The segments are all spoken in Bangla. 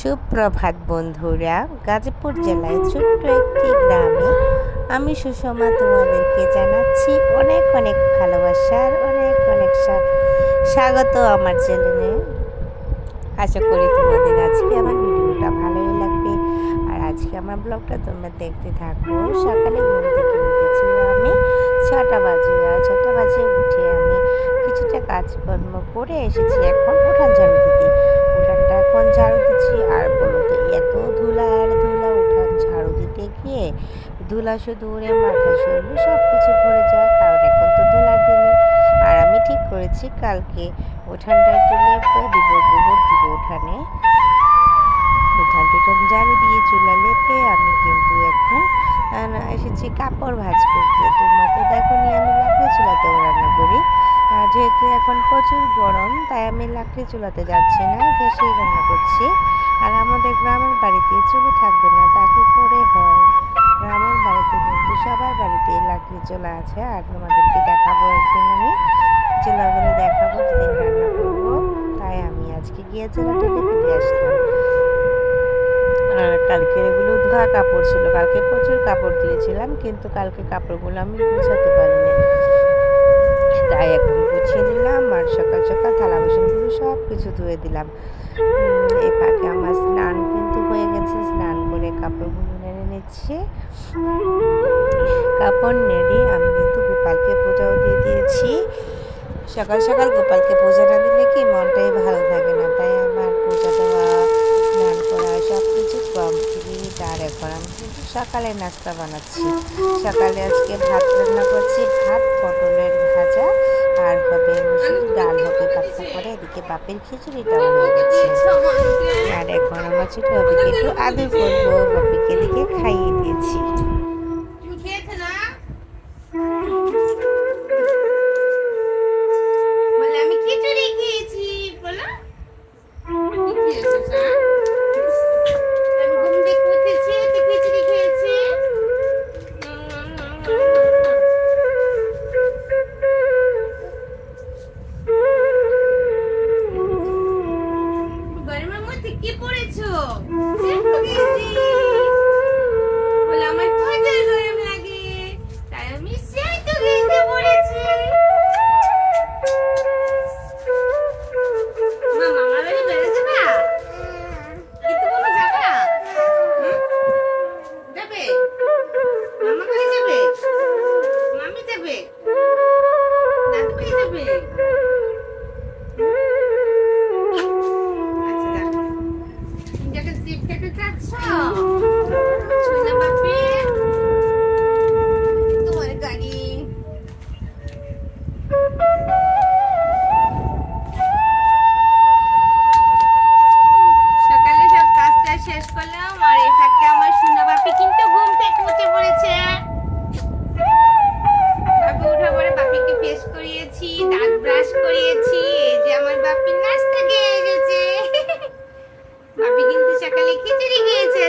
সুপ্রভাত বন্ধুরা, গাজীপুর জেলায় ছোট্ট একটি গ্রামে আমি সুষমা তোমাদেরকে জানাচ্ছি অনেক অনেক ভালোবাসার অনেক অনেক স্বাগত আমার চ্যানেলে। আশা করি তোমাদের আজকে আমার ভিডিওটা ভালোই লাগবে। আর আজকে আমার ব্লগটা তোমরা দেখতে থাকো। সকালে ঘুম থেকে উঠেছিলাম আমি 6টা বাজে। আর 6টা বাজে উঠে আমি কিছুটা কাজকর্ম করে এসেছি এখন উঠান ঝাড়ু দিতে। উঠানটা এখন ঝাড়ু দিচ্ছি আর বলো তো এত ধুলা আর ধুলা, উঠান ঝাড়ু দিতে গিয়ে ধুলা শুধু উড়ে মাথা শরীর সব কিছু ভরে যায়, কারণ এখন তো ধুলার দিনই। আর আমি ঠিক করেছি কালকে উঠানটা একটু লেপে দিব, গোবর দিব উঠানে। উঠান ঝাড়ু দিয়ে চুলা লেপে আমি কিন্তু এখন এসেছি কাপড় ভাঁজ করতে। তোমরা তো দেখো নি আমি লাকড়ি চুলাতেও রান্না করি। আর যেহেতু এখন প্রচুর গরম তাই আমি লাকড়ি চুলাতে যাচ্ছি না, গ্যাসেই রান্না করছি। আর আমাদের গ্রামের বাড়িতে চুলো থাকবে না তা কি করে হয়? গ্রামের বাড়িতে কিন্তু সবার বাড়িতে লাকড়ি চুলা আছে। আর তোমাদেরকে দেখাবো একদিন আমি চুলাগুলো দেখাবো যেদিন রান্না করবো। তাই আমি আজকে গিয়ে চুলাটা লেপে দিয়ে আসলাম। আর কালকের এগুলো ধোয়া কাপড় ছিল, কালকে প্রচুর কাপড় দিয়েছিলাম কিন্তু কালকে কাপড়গুলো আমি গুছাতে পারিনি, তাই এখন গুছিয়ে দিলাম। আর সকাল সকাল থালা বাসনগুলো সব কিছু ধুয়ে দিলাম। এই ফাঁকে আমার স্নান কিন্তু হয়ে গেছে, স্নান করে কাপড়গুলো নেড়ে নিচ্ছে। কাপড় নেড়ে আমি কিন্তু গোপালকে পূজাও দিয়ে দিয়েছি। সকাল সকাল গোপালকে পূজা না দিলে কি মনটাই ভালো থাকে না, তাই আমার পূজা দেওয়া স্নান করা সব কিছু কমপ্লিট। আর এখন আমি কিন্তু সকালে নাস্তা বানাচ্ছি। সকালে আজকে ভাত রান্না করছি, ভাত পটলের ভাজা আর হবে মুসুর ডাল হবে পাতলা করে। এদিকে বাপের খিচুড়িটাও হয়ে গেছে। আর এখন আমার ছোট বাপিকে একটু আদর করবো, বাপিকে এদিকে খাইয়ে দিয়েছি। কি পড়েছো? বলে আমার প্রচুর গরম লাগে তাই আমি সেটা গেঞ্জি পরেছি। মামা বাড়ি বেড়াতে যাবা? কিন্তু কোনো যাবা? যাবে? মামা বাড়ি যাবে? মামি যাবে? দাদু বাড়ি যাবে? তোমার গাড়ি সকালে সব কাজটা শেষ করলাম। আর এই ফাঁকে আমার সোনা বাপি কিন্তু ঘুম থেকে উঠে পড়েছে। বাপি উঠে পড়ে বাপিকে ফেস করিয়েছি, দাঁত ব্রাশ করিয়েছি। এই যে আমার বাপি নাস্তা খেয়ে গেছে। বাপি কিন্তু সকালে খিচুড়ি খেয়েছে।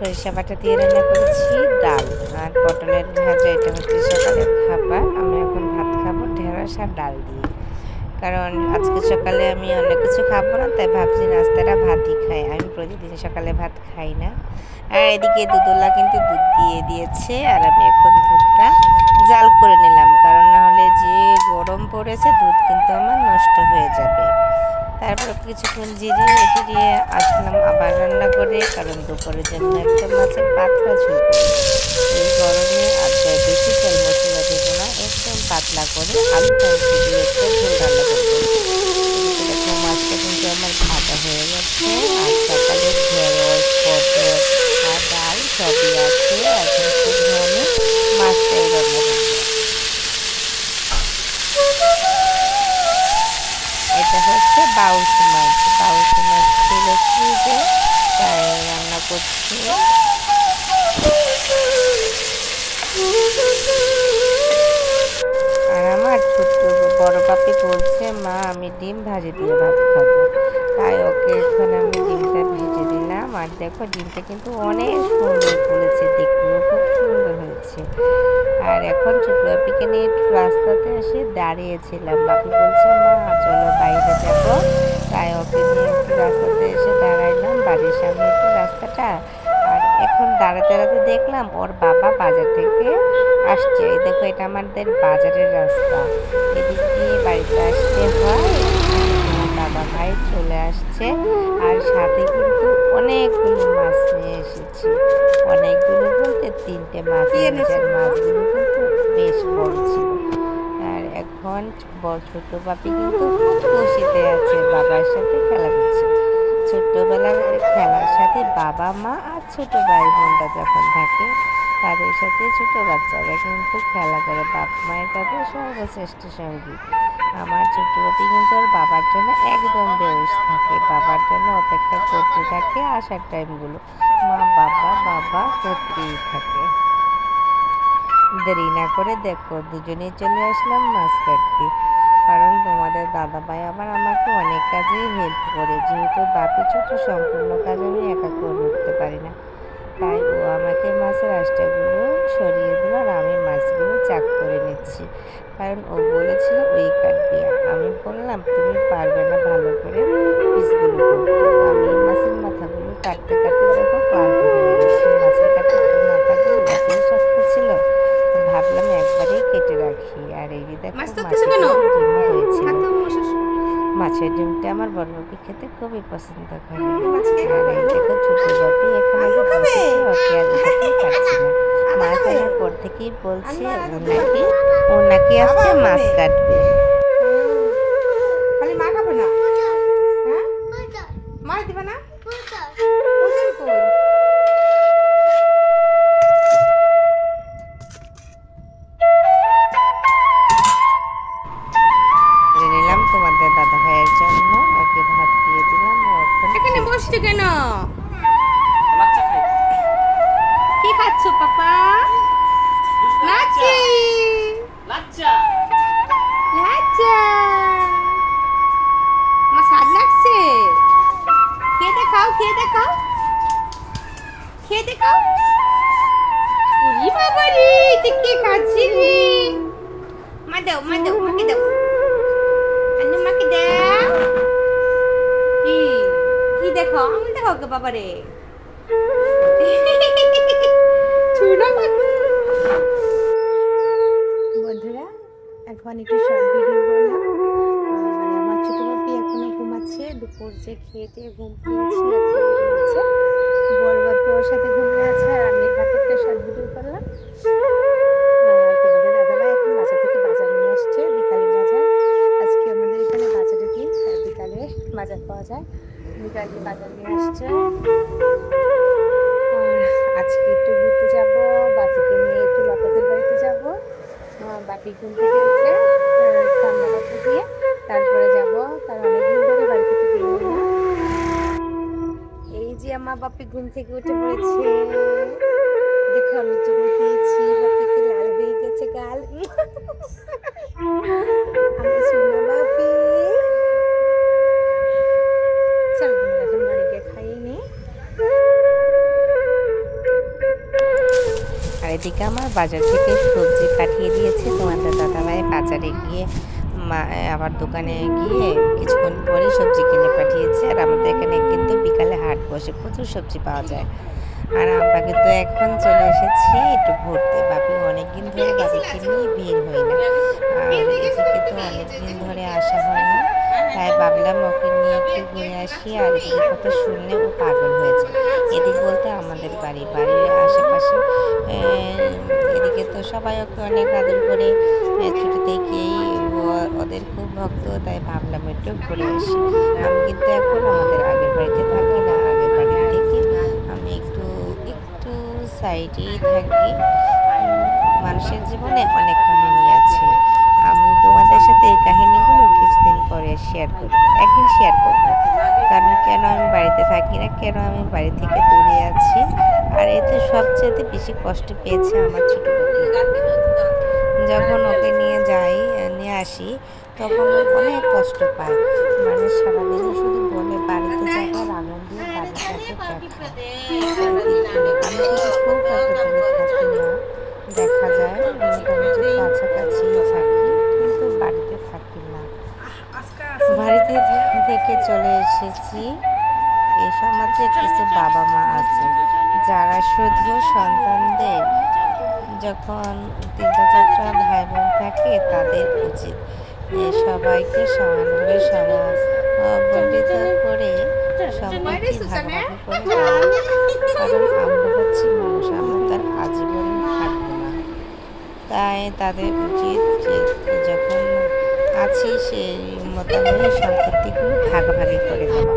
সরিষা বাটা দিয়ে রান্না করেছি ডাল আর পটলের ভাজা। এটা হচ্ছে সকালের খাবার। আমি এখন ভাত খাবো ঢেঁড়স আর ডাল দিয়ে, কারণ আজকে সকালে আমি অন্য কিছু খাবো না, তাই ভাবছি নাস্তাটা ভাতই খাই। আমি প্রতিদিন সকালে ভাত খাই না। আর এদিকে দুধওয়ালা কিন্তু দুধ দিয়ে দিয়েছে, আর আমি এখন দুধটা জাল করে নিলাম, কারণ না হলে যে গরম পড়েছে দুধ কিন্তু আমার নষ্ট হয়ে যাবে। তারপর কিছুক্ষণ জিরিয়ে টিরিয়ে আসলাম আবার রান্না করে, কারণ দুপুরের জন্য একটা মাছের পাতলা ঝোল করব। এই গরমে আর বেশি তেল মশলা দেবো না, একদম পাতলা করে আলু টমেটো দিয়ে একটা ঝোল রান্না করবো। এদিকে দেখো মাছটা কিন্তু আমার ভাজা হয়ে গেছে, আর সকালের ঢেঁড়স পটল আর ডাল সবই আছে। এখন শুধু আমি মাছটাই রান্না করবো। এটা হচ্ছে বাউসি মাছ। বাউসি মাছ ছিল ফ্রিজে, তাই রান্না করছি। আর আমার ছোট্ট বড় পাপি বলছে, মা আমি ডিম ভাজি দিয়ে ভাত খাবো, তাই ওকে এখন আমি ডিমটা ভেজে দিলাম। আর দেখো ডিমটা কিন্তু অনেক সুন্দর ফুলেছে, দেখতেও খুব সুন্দর হয়েছে। আর এখন ছোট বাপিকে নিয়ে একটু রাস্তাতে এসে দাঁড়িয়েছিলাম। বাপি বলছে, মা চলো বাইরে যাব, তাই ওকে নিয়ে একটু রাস্তাতে এসে দাঁড়াইলাম। বাড়ির সামনে তো রাস্তাটা। আর এখন দাঁড়াতে দাঁড়াতে দেখলাম ওর বাবা বাজার থেকে আসছে। এই দেখো এটা আমাদের বাজারের রাস্তা, এদিক দিয়ে বাড়িতে আসতে হয়। আমার দাদা ভাই চলে আসছে, আর সাথে কিন্তু অনেকগুলো মাছ নিয়ে এসেছি। অনেকগুলো বলতে 3টে মাছ এনেছে, আর মাছগুলো কিন্তু বেশ বড় ছিল। আর এখন ছোট বাপি কিন্তু খুব খুশিতে আছে, বাবার সাথে খেলা করছে। ছোট্টবেলার খেলার সাথে বাবা মা আর ছোট ভাই বোনটা যখন থাকে, তাদের সাথে ছোট বাচ্চারা কিন্তু খেলা করে। বাপ মায়ের তাদের সর্বশ্রেষ্ঠ সঙ্গী। আমার ছোট বাপি কিন্তু ওর বাবার জন্য একদম বেউস থাকে, বাবার জন্য অপেক্ষা করতে থাকে আসার টাইমগুলো। মা বাবা বাবা করতেই থাকে। দেরি না করে দেখো দুজনেই চলে আসলাম মাছ কাটতে, কারণ তোমাদের দাদা ভাই আবার আমাকে অনেক কাজেই হেল্প করে। যেহেতু বাপি ছোট, সম্পূর্ণ কাজ আমি একা করে উঠতে পারি না, তাই ও আমাকে মাছের আঁশটাগুলো সরিয়ে দিল, আর আমি মাছগুলো চাক করে নিচ্ছি, কারণ ও বলেছিল ওই কাটবে। আমি বললাম তুমি পারবে না ভালো করে পিসগুলো করতে। আমি মাছের মাথাগুলো কাটতে কাটতে দেখো ক্লান্ত হয়ে গেছি। মাছের মাথাগুলো এতই শক্ত ছিল, ভাবলাম একবারেই কেটে রাখি। আর এই যে দেখো মাছের ডিমও হয়েছিল। মাছের ডিমটা আমার বড় বাপি খেতে খুবই পছন্দ করে। আর এই দেখো ছোট বাপি এখানে বসেছে, ওকে আর ওটাকেই কাটছে না। মাছ আনার পর থেকেই বলছে ও নাকি আজকে মাছ কাটবে। খালি মা খাবে না? হ্যাঁ মা দিবে না? নিলাম তোমাদের দাদা ভাইয়ের জন্য, ওকে ভাত দিয়ে দিলাম। এখানে বসছো কেন? কি খাচ্ছ পাপা? লাচ্ছি। লাচ্চা লাচ্চা। আমার স্বাদ লাগছে। খেয়ে দেখাও, খেয়ে দেখাও, খেয়ে দেখাও। ওরে বাবা রে, এটা কে খাচ্ছে রে? মা দাও, মা দাও, মাকে দাও, আন্নু মাকে দাও। কি কি দেখো? আমি দেখাও কে বাবা রে? বন্ধুরা এখন একটু শর্ট ভিডিও করলাম। আমার ছোট বাপি এখনো ঘুমাচ্ছে, দুপুর যে খেয়ে টেয়ে ঘুম পেয়েছি, এখন ঘুমাচ্ছে। বড় বাপি ওর সাথে ঘুমিয়ে আছে, আর আমি একটা শর্ট ভিডিও করলাম। আর তোমাদের দাদাভাই এখন বাজার থেকে বাজার নিয়ে আসছে, বিকালের বাজার। আজকে আমাদের এখানে বাজারে দিন, বিকালে বাজার পাওয়া যায়। বিকালে বাজার নিয়ে আসছে। আর আজকে একটু ঘুরতে যাব, বাপিকে নিয়ে একটু লতাদের বাড়িতে যাব। বাপি ঘুম থেকে উঠে ঠান্ডা কাপড় দিয়ে তারপরে যাব, কারণ অনেকদিন ধরে বাড়ি থেকে বেরোই না। এই যে আমার বাপি ঘুম থেকে উঠে পড়েছে, দেখো আমি চুমু খেয়েছি, বাপিকে লাল হয়ে গেছে গাল। আমি সোনা বাপি। চল তোমার এখন বাড়ি গিয়ে খাইয়ে নি। এদিকে আমার বাজার থেকে সবজি পাঠিয়ে দিয়েছে তোমাদের দাদাভাই বাজারে গিয়ে আবার দোকানে গিয়ে কিছুক্ষণ পরে সবজি কিনে পাঠিয়েছে। আর আমাদের এখানে কিন্তু বিকালে হাট বসে, প্রচুর সবজি পাওয়া যায়। আর আমরা কিন্তু এখন চলে এসেছি একটু ঘুরতে। বাপি অনেকদিন ধরে বাপিকে নিয়ে বের হয় না, আর এদিকে তো অনেকদিন ধরে আসা হয় না, তাই ভাবলাম ওকে নিয়ে একটু ঘুরে আসি। আর এদিকে কথা শুনলে ও পাগল হয়েছে। এদিক বলতে আমাদের বাড়ির আশেপাশে এদিকে তো সবাই ওকে অনেক আদর করে, ছোটো থেকেই ওদের খুব ভক্ত, তাই ভাবলাম একটু ঘুরে আসি। আমি কিন্তু এখন আমাদের আগের বাড়িতে থাকি না, আগের বাড়ি থেকে আমি একটু একটু সাইডেই থাকি। মানুষের জীবনে অনেক কাহিনী আছে, আমি তোমাদের সাথে এই কাহিনীগুলো কিছুদিন পরে শেয়ার করব, একদিন শেয়ার করব। কারণ কেন আমি বাড়িতে থাকি না, কেন আমি বাড়ি থেকে দূরে আছি। আর এতে সবচেয়ে বেশি কষ্ট পেয়েছে আমার ছোটো বোনকে। যখন ওকে নিয়ে আসি তখন অনেক কষ্ট পায়। মানে সারাদিন শুধু বলে বাড়িতে যাবার আনন্দ, বাড়িতে যাবে দেখা। আমি কিন্তু খুব একটা দূরে থাকি না, দেখা যায় মোটামুটি কাছাকাছি থাকি, কিন্তু বাড়িতে থাকি না। বাড়িতে থেকে চলে এসেছি। এই সমাজে কিছু বাবা মা আছে যারা শুধু সন্তানদের, যখন 3টা 4টা ভাই বোন থাকে তাদের উচিত সবাইকে সমানভাবে বন্টিত করে সম্পত্তি ভাগাভাগি করে দেওয়া। কারণ আমরা হচ্ছি মানুষ, আমরা তার আজীবন থাকবো না। তাই তাদের উচিত যে যখন আছি সেই মোতাবেক সম্পত্তিগুলো ভাগাভাগি করে দেওয়া।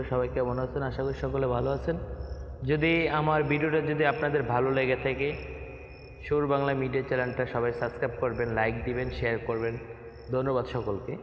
সবাই কেমন আছেন? আশা করি সকলে ভালো আছেন। যদি আমার ভিডিওটা যদি আপনাদের ভালো লেগে থাকে, সুর বাংলা মিডিয়া চ্যানেলটা সবাই সাবস্ক্রাইব করবেন, লাইক দিবেন, শেয়ার করবেন। ধন্যবাদ সকলকে।